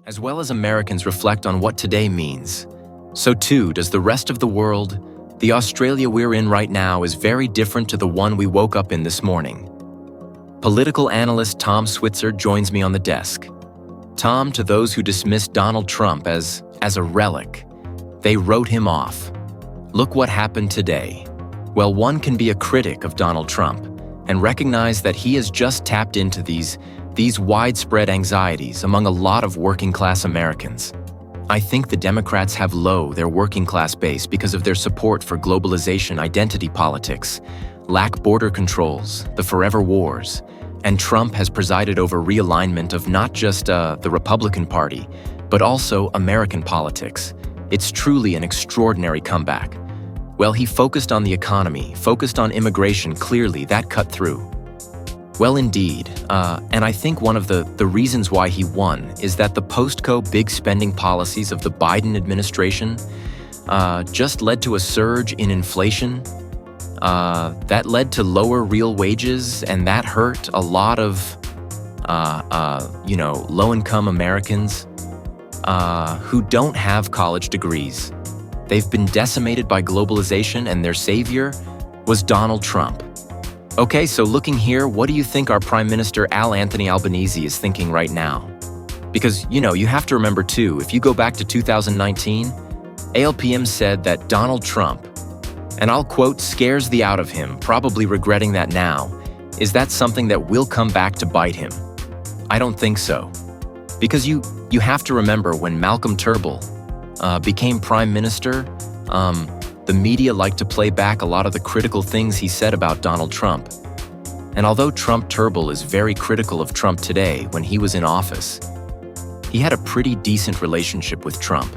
As well as Americans reflect on what today means, so too does the rest of the world. The Australia we're in right now is very different to the one we woke up in this morning. Political analyst Tom Switzer joins me on the desk. Tom, to those who dismissed Donald Trump as a relic, they wrote him off. Look what happened today. Well, one can be a critic of Donald Trump and recognize that he has just tapped into these widespread anxieties among a lot of working-class Americans. I think the Democrats have low their working-class base because of their support for globalization identity politics, lack border controls, the forever wars, and Trump has presided over realignment of not just the Republican Party, but also American politics. It's truly an extraordinary comeback. Well, he focused on the economy, focused on immigration. Clearly, that cut through. Well, indeed, and I think one of the reasons why he won is that the post-COVID big spending policies of the Biden administration just led to a surge in inflation. That led to lower real wages, and that hurt a lot of, low-income Americans who don't have college degrees. They've been decimated by globalization, and their savior was Donald Trump. Okay, so looking here, what do you think our Prime Minister Anthony Albanese is thinking right now? Because, you have to remember too, if you go back to 2019, ALPM said that Donald Trump, and I'll quote, scares the out of him, probably regretting that now. Is that something that will come back to bite him? I don't think so. Because you have to remember when Malcolm Turnbull became Prime Minister, the media liked to play back a lot of the critical things he said about Donald Trump. And although Turnbull is very critical of Trump today when he was in office, he had a pretty decent relationship with Trump.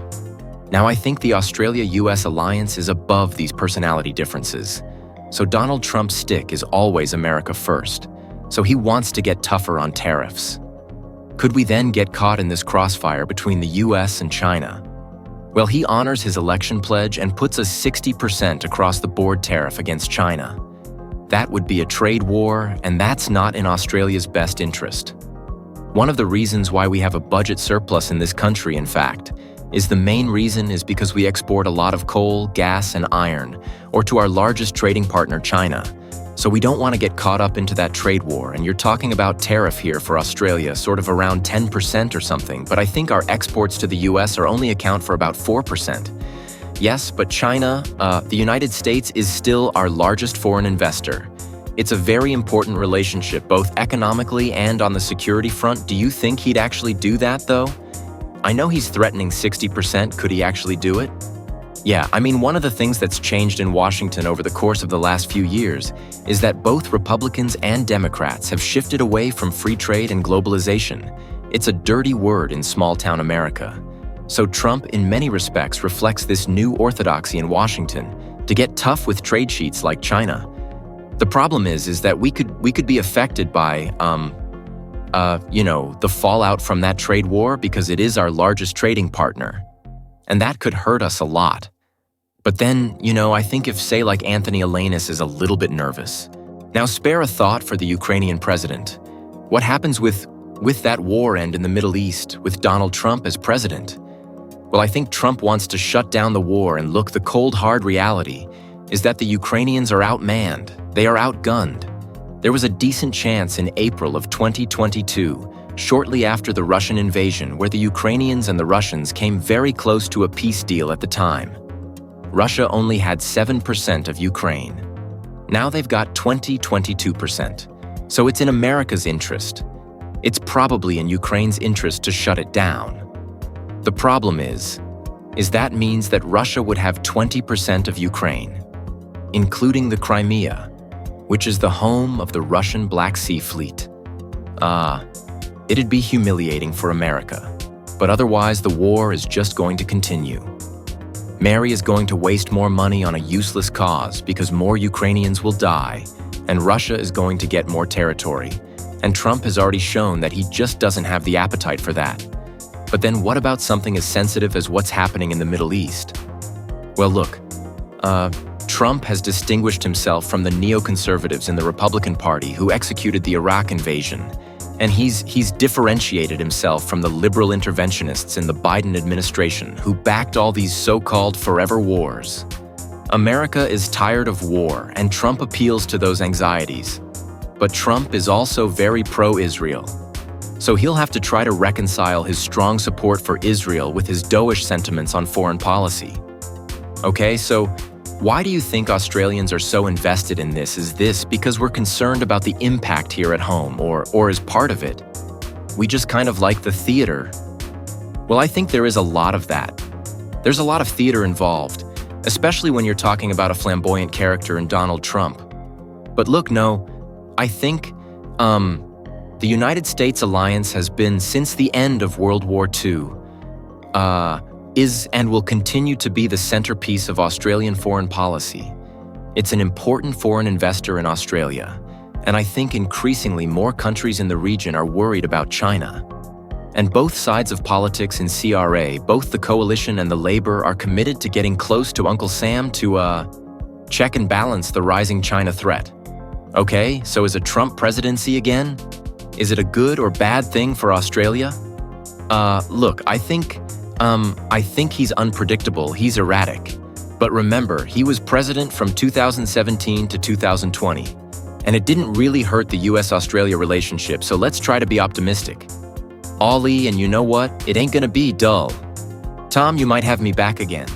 Now, I think the Australia-US alliance is above these personality differences. So Donald Trump's stick is always America first. So he wants to get tougher on tariffs. Could we then get caught in this crossfire between the US and China? Well, he honors his election pledge and puts a 60% across-the-board tariff against China. That would be a trade war, and that's not in Australia's best interest. One of the reasons why we have a budget surplus in this country, in fact, is the main reason is because we export a lot of coal, gas, and iron, or to our largest trading partner, China. So we don't want to get caught up into that trade war, and you're talking about tariff here for Australia, sort of around 10% or something, but I think our exports to the US are only account for about 4%. Yes, but China, the United States is still our largest foreign investor. It's a very important relationship, both economically and on the security front. Do you think he'd actually do that, though? I know he's threatening 60%. Could he actually do it? Yeah, I mean, one of the things that's changed in Washington over the course of the last few years is that both Republicans and Democrats have shifted away from free trade and globalization. It's a dirty word in small-town America. So Trump, in many respects, reflects this new orthodoxy in Washington to get tough with trade sheets like China. The problem is that we could be affected by, the fallout from that trade war because it is our largest trading partner. And that could hurt us a lot. But then, I think if, say, like Anthony Albanese is a little bit nervous. Now, spare a thought for the Ukrainian president. What happens with that war end in the Middle East with Donald Trump as president? Well, I think Trump wants to shut down the war, and look, the cold, hard reality is that the Ukrainians are outmanned. They are outgunned. There was a decent chance in April of 2022, shortly after the Russian invasion, where the Ukrainians and the Russians came very close to a peace deal at the time. Russia only had 7% of Ukraine. Now they've got 22%. So it's in America's interest. It's probably in Ukraine's interest to shut it down. The problem is that means that Russia would have 20% of Ukraine, including the Crimea, which is the home of the Russian Black Sea Fleet. It'd be humiliating for America, but otherwise the war is just going to continue. Mary is going to waste more money on a useless cause because more Ukrainians will die, and Russia is going to get more territory, and Trump has already shown that he just doesn't have the appetite for that. But then what about something as sensitive as what's happening in the Middle East? Well, look, Trump has distinguished himself from the neoconservatives in the Republican Party who executed the Iraq invasion, And he's differentiated himself from the liberal interventionists in the Biden administration who backed all these so-called forever wars. America is tired of war, and Trump appeals to those anxieties. But Trump is also very pro-Israel. So he'll have to try to reconcile his strong support for Israel with his dovish sentiments on foreign policy. Okay, so why do you think Australians are so invested in this? Is this because we're concerned about the impact here at home, or as part of it? We just kind of like the theater? Well, I think there is a lot of that. There's a lot of theater involved, especially when you're talking about a flamboyant character in Donald Trump. But look, no, I think, the United States alliance has been, since the end of World War II, is and will continue to be the centerpiece of Australian foreign policy. It's an important foreign investor in Australia, and I think increasingly more countries in the region are worried about China. And both sides of politics in CRA, both the coalition and the Labour, are committed to getting close to Uncle Sam to, check and balance the rising China threat. Okay, so is a Trump presidency again? Is it a good or bad thing for Australia? Look, I think he's unpredictable, he's erratic. But remember, he was president from 2017 to 2020, and it didn't really hurt the US-Australia relationship, so let's try to be optimistic. Ollie, and you know what? It ain't gonna be dull. Tom, you might have me back again.